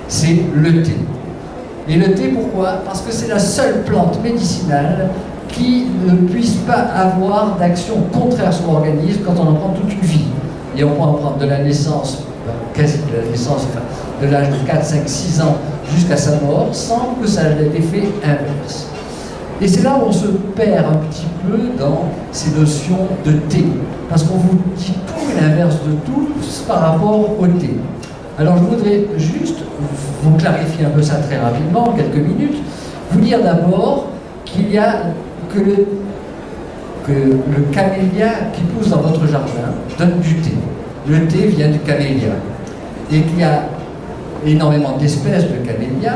c'est le thé. Et le thé, pourquoi? Parce que c'est la seule plante médicinale qui ne puisse pas avoir d'action contraire sur l'organisme quand on en prend toute une vie. Et on peut en prendre de la naissance, quasi de la naissance, enfin, de l'âge de 4, 5, 6 ans jusqu'à sa mort, sans que ça ait l'effet inverse. Et c'est là où on se perd un petit peu dans ces notions de thé, parce qu'on vous dit tout et l'inverse de tout par rapport au thé. Alors je voudrais juste vous clarifier un peu ça très rapidement, en quelques minutes, vous dire d'abord qu'il y a que le camélia qui pousse dans votre jardin donne du thé. Le thé vient du camélia. Et qu'il y a énormément d'espèces de camélia,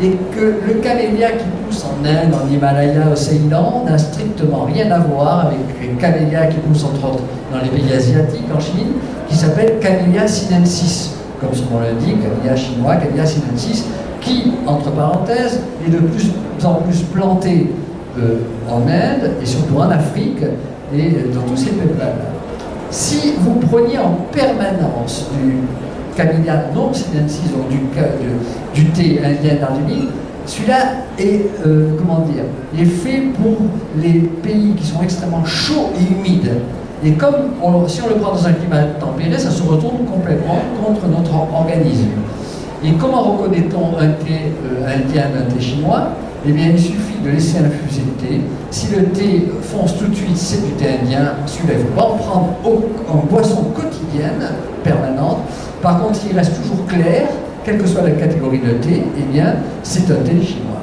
et que le camélia qui pousse en Inde, en Himalaya, au Ceylan, n'a strictement rien à voir avec les camélias qui poussent entre autres dans les pays asiatiques, en Chine, qui s'appelle Camellia sinensis, comme son nom l'indique, camélia chinois, Camellia sinensis, qui, entre parenthèses, est de plus en plus planté en Inde et surtout en Afrique et dans tous ces pays-là. Si vous preniez en permanence du Camellia non sinensis, donc du thé indien d'Argélie, celui-là est, est fait pour les pays qui sont extrêmement chauds et humides. Et comme si on le prend dans un climat tempéré, ça se retourne complètement contre notre organisme. Et comment reconnaît-on un thé indien d'un thé chinois? Eh bien, il suffit de laisser infuser le thé. Si le thé fonce tout de suite, c'est du thé indien. Celui-là, il ne faut pas en prendre en boisson quotidienne, permanente. Par contre, s'il reste toujours clair, quelle que soit la catégorie de thé, eh bien, c'est un thé chinois.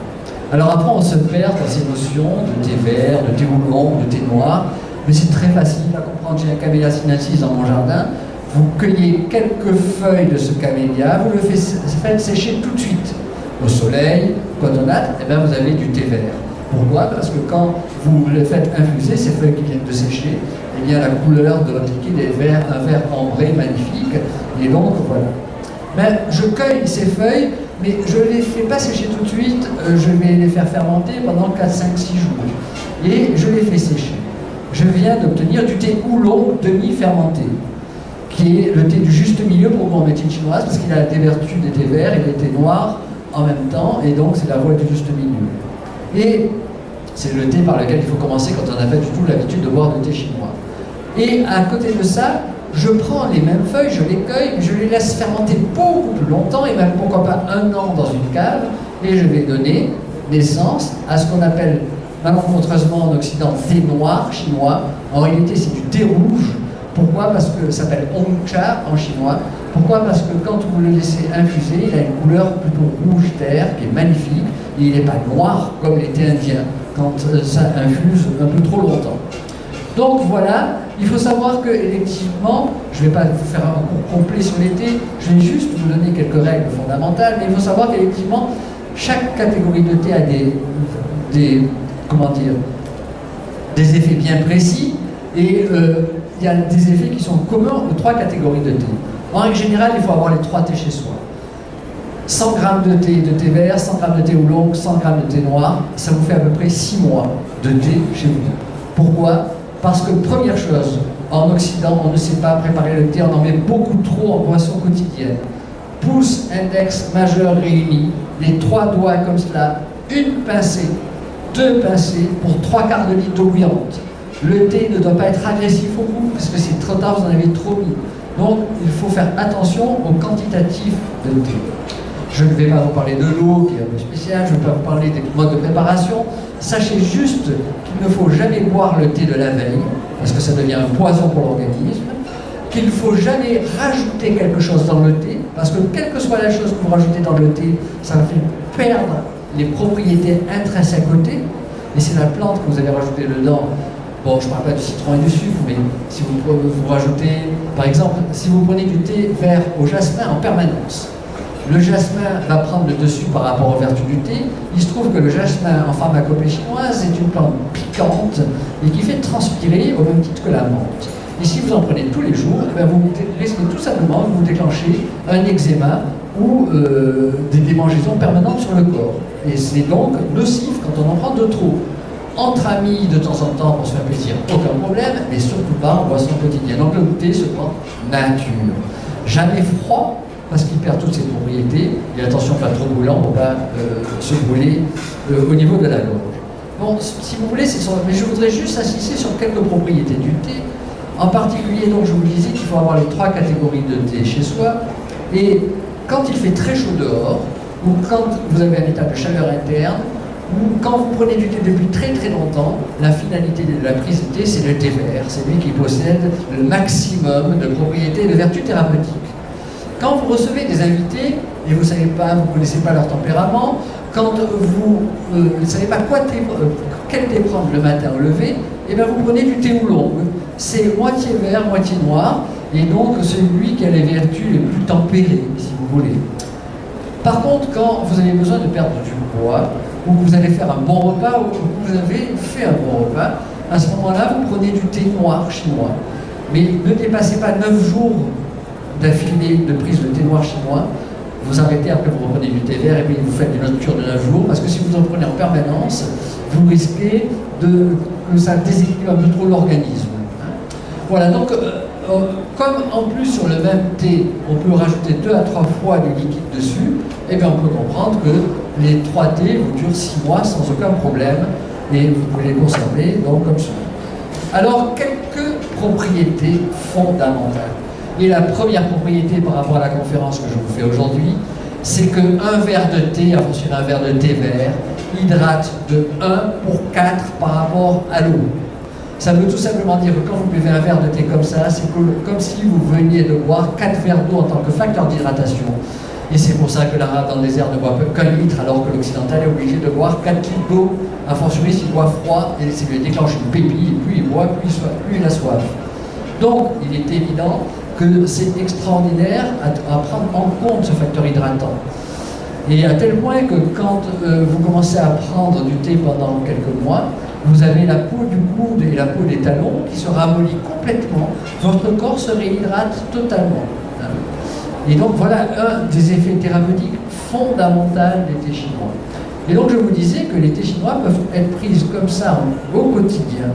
Alors après, on se perd dans ces notions de thé vert, de thé oolong, de thé noir. Mais c'est très facile à comprendre. J'ai un camélia sinensis dans mon jardin. Vous cueillez quelques feuilles de ce camélia, vous le faites sécher tout de suite. Au soleil, cotonate, et bien vous avez du thé vert. Pourquoi? Parce que quand vous le faites infuser, ces feuilles qui viennent de sécher, eh bien la couleur de votre liquide est vert, un vert ambré magnifique. Et donc voilà. Mais je cueille ces feuilles, mais je ne les fais pas sécher tout de suite, je vais les faire fermenter pendant 4, 5, 6 jours. Et je les fais sécher. Je viens d'obtenir du thé oolong demi-fermenté, qui est le thé du juste milieu pour mon médecine chinoise, parce qu'il a des vertus des thés verts et des thés noirs en même temps, et donc c'est la voie du juste milieu. Et c'est le thé par lequel il faut commencer quand on n'a pas du tout l'habitude de boire de thé chinois. Et à côté de ça, je prends les mêmes feuilles, je les cueille, je les laisse fermenter beaucoup plus longtemps, et même pourquoi pas 1 an dans une cave, et je vais donner naissance à ce qu'on appelle malencontreusement en Occident thé noir chinois. En réalité, c'est du thé rouge. Pourquoi? Parce que ça s'appelle Hongcha en chinois. Pourquoi? Parce que quand vous le laissez infuser, il a une couleur plutôt rouge terre qui est magnifique et il n'est pas noir comme les thés indiens quand ça infuse un peu trop longtemps. Donc voilà, il faut savoir que effectivement, je ne vais pas vous faire un cours complet sur les thés, je vais juste vous donner quelques règles fondamentales, mais il faut savoir qu'effectivement, chaque catégorie de thé a des effets bien précis et il y a des effets qui sont communs aux 3 catégories de thé. En règle générale, il faut avoir les 3 thés chez soi. 100 g de thé vert, 100 g de thé oolong, 100 g de thé noir, ça vous fait à peu près 6 mois de thé chez vous. Pourquoi? Parce que première chose, en Occident, on ne sait pas préparer le thé, on en met beaucoup trop en boisson quotidienne. Pouce, index, majeur réunis, les 3 doigts comme cela, une pincée, 2 pincées pour 3/4 de litre d'eau bouillante. Le thé ne doit pas être agressif au goût, parce que c'est trop tard, vous en avez trop mis. Donc, il faut faire attention au quantitatif de thé. Je ne vais pas vous parler de l'eau, qui est un peu spécial, je ne vais pas vous parler des modes de préparation. Sachez juste qu'il ne faut jamais boire le thé de la veille, parce que ça devient un poison pour l'organisme. Qu'il ne faut jamais rajouter quelque chose dans le thé, parce que quelle que soit la chose que vous rajoutez dans le thé, ça va faire perdre les propriétés intrinsèques au thé, et c'est la plante que vous avez rajoutée dedans. Bon, je ne parle pas du citron et du sucre, mais si vous rajoutez, par exemple, si vous prenez du thé vert au jasmin en permanence, le jasmin va prendre le dessus par rapport aux vertus du thé. Il se trouve que le jasmin en pharmacopée chinoise est une plante piquante et qui fait transpirer au même titre que la menthe. Et si vous en prenez tous les jours, eh bien vous risquez tout simplement de vous déclencher un eczéma ou des démangeaisons permanentes sur le corps. Et c'est donc nocif quand on en prend de trop. Entre amis, de temps en temps, pour se faire plaisir, aucun problème, mais surtout pas en boisson quotidienne. Donc le thé se prend nature. Jamais froid, parce qu'il perd toutes ses propriétés. Et attention, pas trop brûlant pour ne pas se brûler au niveau de la gorge. Bon, si vous voulez, mais je voudrais juste insister sur quelques propriétés du thé. En particulier, donc, je vous disais qu'il faut avoir les 3 catégories de thé chez soi. Et quand il fait très chaud dehors, ou quand vous avez un état de chaleur interne, ou quand vous prenez du thé depuis très très longtemps, la finalité de la prise de thé, c'est le thé vert. C'est lui qui possède le maximum de propriétés et de vertus thérapeutiques. Quand vous recevez des invités, et vous ne savez pas, vous ne connaissez pas leur tempérament, quand vous ne savez pas quel thé prendre le matin au lever, et bien vous prenez du thé oolong. C'est moitié vert, moitié noir, et donc celui qui a les vertus les plus tempérées, si vous voulez. Par contre, quand vous avez besoin de perdre du poids, ou que vous allez faire un bon repas, ou que vous avez fait un bon repas, à ce moment-là, vous prenez du thé noir chinois. Mais ne dépassez pas 9 jours d'affilée de prise de thé noir chinois. Vous arrêtez, après vous reprenez du thé vert, et puis vous faites une autre cure de 9 jours, parce que si vous en prenez en permanence, vous risquez que ça déséquilibre un peu trop l'organisme. Voilà, donc, comme en plus sur le même thé, on peut rajouter 2 à 3 fois du liquide dessus, eh bien on peut comprendre que les 3 thés vous durent 6 mois sans aucun problème, et vous pouvez les conserver donc comme ça. Alors, quelques propriétés fondamentales. Et la première propriété par rapport à la conférence que je vous fais aujourd'hui, c'est qu'un verre de thé, en fonction d'un verre de thé vert, hydrate de 1 pour 4 par rapport à l'eau. Ça veut tout simplement dire que quand vous buvez un verre de thé comme ça, c'est comme si vous veniez de boire 4 verres d'eau en tant que facteur d'hydratation. Et c'est pour ça que l'arabe dans le désert ne boit qu'un litre, alors que l'occidental est obligé de boire 4 litres d'eau. A fortiori, s'il boit froid, et ça lui déclenche une pépille, et plus il boit, plus il a soif. Donc, il est évident que c'est extraordinaire à prendre en compte ce facteur hydratant. Et à tel point que quand vous commencez à prendre du thé pendant quelques mois, vous avez la peau du coude et la peau des talons qui se ramollit complètement. Votre corps se réhydrate totalement. Et donc voilà un des effets thérapeutiques fondamentaux des thés chinois. Et donc je vous disais que les thés chinois peuvent être prises comme ça au quotidien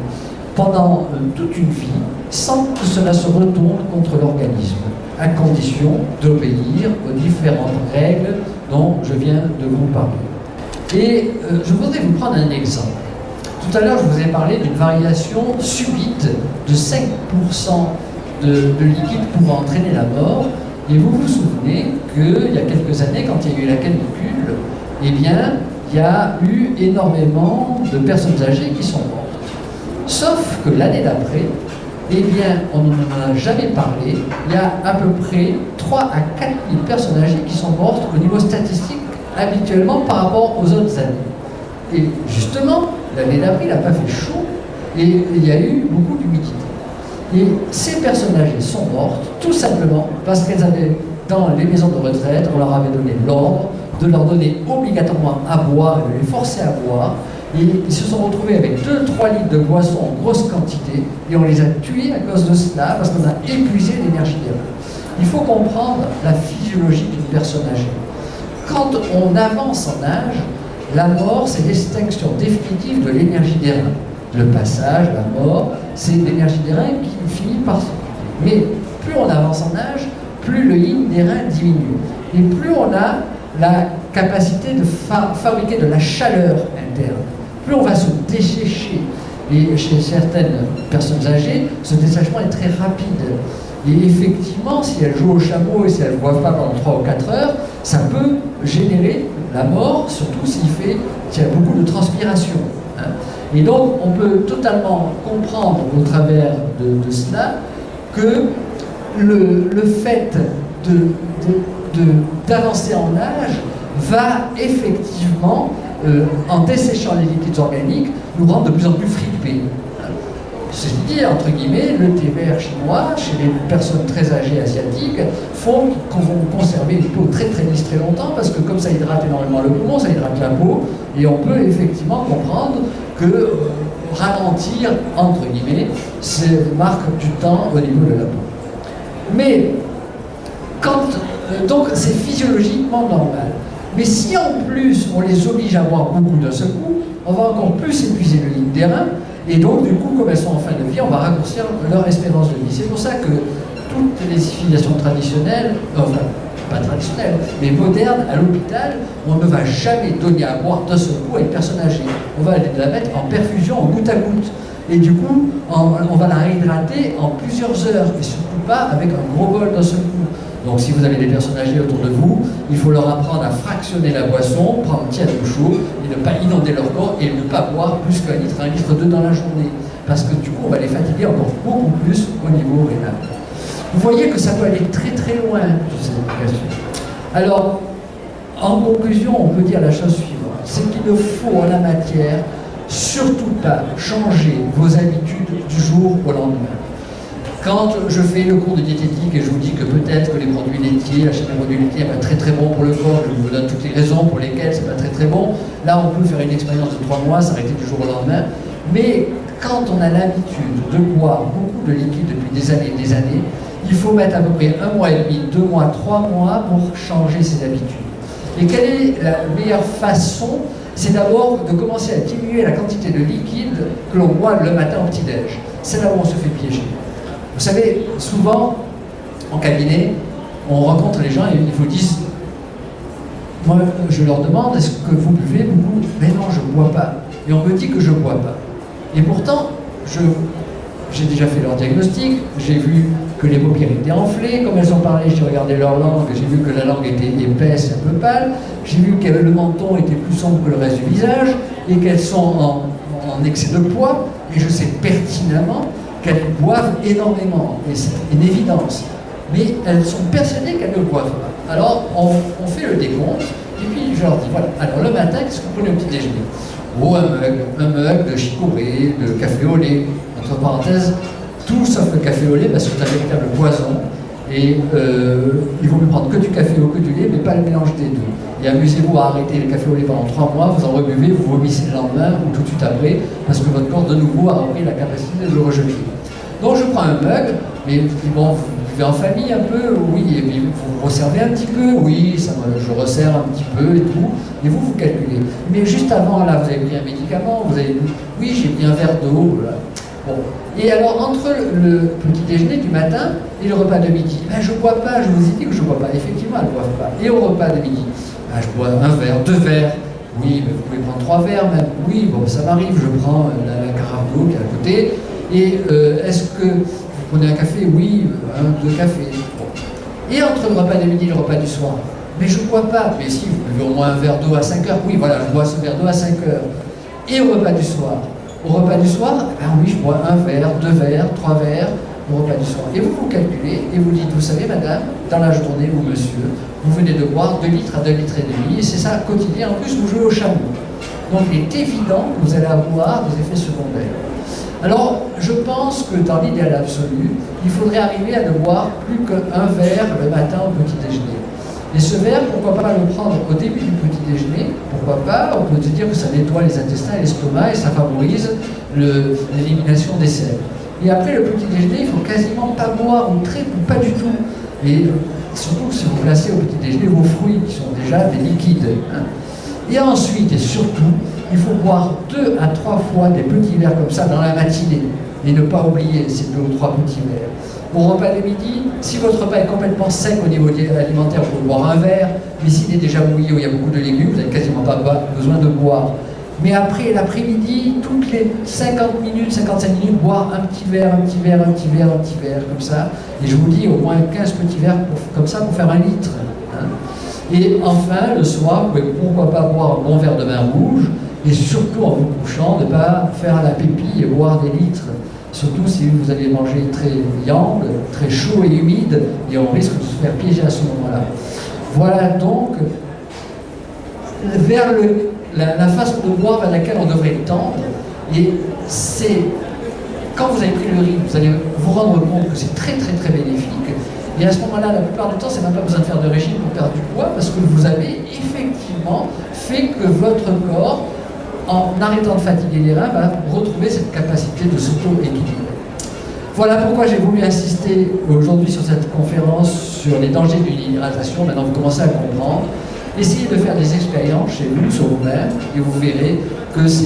pendant toute une vie, sans que cela se retourne contre l'organisme, à condition d'obéir aux différentes règles dont je viens de vous parler. Et je voudrais vous prendre un exemple. Tout à l'heure, je vous ai parlé d'une variation subite de 5% de liquide pouvant entraîner la mort. Et vous vous souvenez qu'il y a quelques années, quand il y a eu la canicule, eh bien, il y a eu énormément de personnes âgées qui sont mortes. Sauf que l'année d'après, eh bien, on n'en a jamais parlé. Il y a à peu près 3 à 4 000 personnes âgées qui sont mortes au niveau statistique habituellement par rapport aux autres années. Et justement, l'année d'après, il n'a pas fait chaud et il y a eu beaucoup d'humidité. Et ces personnes âgées sont mortes tout simplement parce qu'elles avaient, dans les maisons de retraite, on leur avait donné l'ordre de leur donner obligatoirement à boire et de les forcer à boire. Et ils se sont retrouvés avec 2-3 litres de boisson en grosse quantité et on les a tués à cause de cela parce qu'on a épuisé l'énergie des reins. Il faut comprendre la physiologie d'une personne âgée. Quand on avance en âge, la mort, c'est l'extinction définitive de l'énergie des reins. Le passage, la mort, c'est l'énergie des reins qui finit par se couper. Mais plus on avance en âge, plus le yin des reins diminue. Et plus on a la capacité de fabriquer de la chaleur interne. Plus on va se dessécher. Et chez certaines personnes âgées, ce dessèchement est très rapide. Et effectivement, si elles jouent au chameau et si elles ne boivent pas pendant 3 ou 4 heures, ça peut générer la mort, surtout s'il y a beaucoup de transpiration. Et donc, on peut totalement comprendre au travers de cela que le fait d'avancer en âge va effectivement, en desséchant les liquides organiques, nous rendre de plus en plus fripés. C'est-à-dire, entre guillemets, le thé vert chinois, chez les personnes très âgées asiatiques, font qu'on va conserver une peau très très lisse très longtemps, parce que comme ça hydrate énormément le poumon, ça hydrate la peau, et on peut effectivement comprendre que ralentir, entre guillemets, marque du temps au niveau de la peau. Mais, donc c'est physiologiquement normal. Mais si en plus on les oblige à boire beaucoup d'un seul coup, on va encore plus épuiser le ligne des reins, et donc du coup, comme elles sont en fin de vie, on va raccourcir leur espérance de vie. C'est pour ça que toutes les civilisations traditionnelles, enfin pas traditionnelle, mais moderne, à l'hôpital, on ne va jamais donner à boire d'un seul coup à une personne âgée. On va la mettre en perfusion, en goutte à goutte. Et du coup, on va la réhydrater en plusieurs heures, et surtout pas avec un gros bol d'un seul coup. Donc si vous avez des personnes âgées autour de vous, il faut leur apprendre à fractionner la boisson, prendre un petit à l'eau chaud, et ne pas inonder leur corps, et ne pas boire plus qu'un litre, 1,2 litre dans la journée. Parce que du coup, on va les fatiguer encore beaucoup plus au niveau rénal. Vous voyez que ça peut aller très très loin, toutes ces applications. Alors, en conclusion, on peut dire la chose suivante, c'est qu'il ne faut en la matière surtout pas changer vos habitudes du jour au lendemain. Quand je fais le cours de diététique et je vous dis que peut-être que les produits laitiers, la chaîne des produits laitiers n'est pas très très bon pour le corps, je vous donne toutes les raisons pour lesquelles c'est pas très très bon, là on peut faire une expérience de 3 mois, s'arrêter du jour au lendemain, mais quand on a l'habitude de boire beaucoup de liquide depuis des années, il faut mettre à peu près 1 mois et demi, 2 mois, 3 mois pour changer ses habitudes. Et quelle est la meilleure façon? C'est d'abord de commencer à diminuer la quantité de liquide que l'on boit le matin au petit-déj. C'est là où on se fait piéger. Vous savez, souvent, en cabinet, on rencontre les gens et ils vous disent, moi je leur demande, est-ce que vous buvez beaucoup? Mais non, je ne bois pas. Et on me dit que je ne bois pas. Et pourtant, j'ai déjà fait leur diagnostic, j'ai vu que les paupières étaient enflées, comme elles ont parlé, j'ai regardé leur langue, j'ai vu que la langue était épaisse et un peu pâle, j'ai vu que le menton était plus sombre que le reste du visage, et qu'elles sont en excès de poids, et je sais pertinemment qu'elles boivent énormément, et c'est une évidence. Mais elles sont persuadées qu'elles ne boivent pas. Alors, on fait le décompte, et puis je leur dis, voilà, alors le matin, qu'est-ce que vous prenez au petit déjeuner? Oh, un mug de chicorée, de café au lait, entre parenthèses, tout sauf le café au lait, parce que c'est un véritable poison, et il vaut mieux prendre que du café ou que du lait, mais pas le mélange des deux. Et amusez-vous à arrêter le café au lait pendant 3 mois, vous en rebuvez, vous vomissez le lendemain, ou tout de suite après, parce que votre corps, de nouveau, a repris la capacité de le rejeter. Donc je prends un mug, mais bon, vous buvez en famille un peu, oui, et puis vous resservez un petit peu, oui, je resserre un petit peu et tout, et vous calculez. Mais juste avant, là, vous avez pris un médicament, vous avez dit, oui, j'ai pris un verre d'eau, voilà. Bon. Et alors, entre le petit déjeuner du matin et le repas de midi, ben, je ne bois pas, je vous ai dit que je ne bois pas, effectivement, elles ne boivent pas. Et au repas de midi, ben, je bois un verre, 2 verres, oui, mais vous pouvez prendre 3 verres même, oui, bon, ça m'arrive, je prends la carafe d'eau qui est à côté. Et est-ce que vous prenez un café? Oui, 1, 2 cafés. Bon. Et entre le repas de midi et le repas du soir, mais je ne bois pas. Mais si, vous buvez au moins un verre d'eau à 5 heures. Oui, voilà, je bois ce verre d'eau à 5 heures. Et au repas du soir? Au repas du soir, ben oui, je bois 1 verre, 2 verres, 3 verres au repas du soir. Et vous calculez et vous dites, vous savez, madame, dans la journée, ou monsieur, vous venez de boire 2 litres à 2 litres et demi, et c'est ça quotidien. En plus, vous jouez au chameau. Donc, il est évident que vous allez avoir des effets secondaires. Alors, je pense que dans l'idéal absolu, il faudrait arriver à ne boire plus qu'un verre le matin au petit déjeuner. Et ce verre, pourquoi pas le prendre au début du petit déjeuner? Pourquoi pas? On peut se dire que ça nettoie les intestins et l'estomac et ça favorise l'élimination des sels. Et après le petit déjeuner, il faut quasiment pas boire ou pas du tout. Et surtout si vous placez au petit déjeuner vos fruits qui sont déjà des liquides. Hein. Et ensuite, et surtout, il faut boire 2 à 3 fois des petits verres comme ça dans la matinée. Et ne pas oublier ces 2 ou 3 petits verres. Au repas de midi, si votre repas est complètement sec au niveau alimentaire, vous pouvez boire un verre. Mais s'il est déjà mouillé ou il y a beaucoup de légumes, vous n'avez quasiment pas besoin de boire. Mais après, l'après-midi, toutes les 50 minutes, 55 minutes, boire un petit verre, un petit verre, un petit verre, un petit verre, comme ça. Et je vous dis, au moins 15 petits verres comme ça pour faire 1 litre. Hein. Et enfin, le soir, vous pouvez pourquoi pas boire un bon verre de vin rouge, et surtout en vous couchant, ne pas faire la pépille et boire des litres. Surtout si vous allez manger très viande, très chaud et humide, et on risque de se faire piéger à ce moment-là. Voilà donc vers la façon de boire vers laquelle on devrait tendre. Et c'est, quand vous avez pris le rythme, vous allez vous rendre compte que c'est très très très bénéfique. Et à ce moment-là, la plupart du temps, c'est même pas besoin de faire de régime pour perdre du poids, parce que vous avez effectivement fait que votre corps, en arrêtant de fatiguer les reins, va retrouver cette capacité de s'auto-équilibrer. Voilà pourquoi j'ai voulu insister aujourd'hui sur cette conférence sur les dangers d'une hydratation. Maintenant, vous commencez à comprendre. Essayez de faire des expériences chez vous, sur vous-même, et vous verrez que c'est